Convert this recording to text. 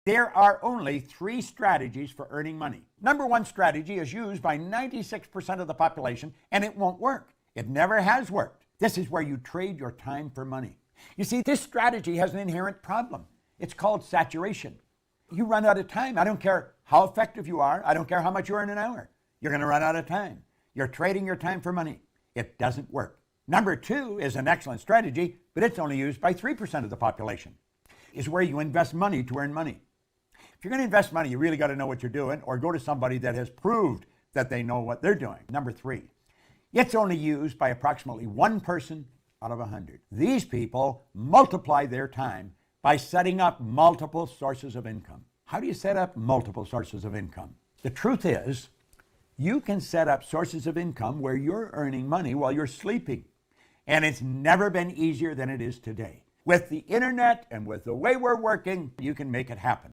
There are only 3 strategies for earning money. Number 1 strategy is used by 96% of the population, and it won't work. It never has worked. This is where you trade your time for money. You see, this strategy has an inherent problem. It's called saturation. You run out of time. I don't care how effective you are. I don't care how much you earn an hour. You're going to run out of time. You're trading your time for money. It doesn't work. Number 2 is an excellent strategy, but it's only used by 3% of the population. It's where you invest money to earn money. If you're going to invest money, you really got to know what you're doing, or go to somebody that has proved that they know what they're doing. Number 3, it's only used by approximately 1 person out of 100. These people multiply their time by setting up multiple sources of income. How do you set up multiple sources of income? The truth is, you can set up sources of income where you're earning money while you're sleeping. And it's never been easier than it is today. With the internet and with the way we're working, you can make it happen.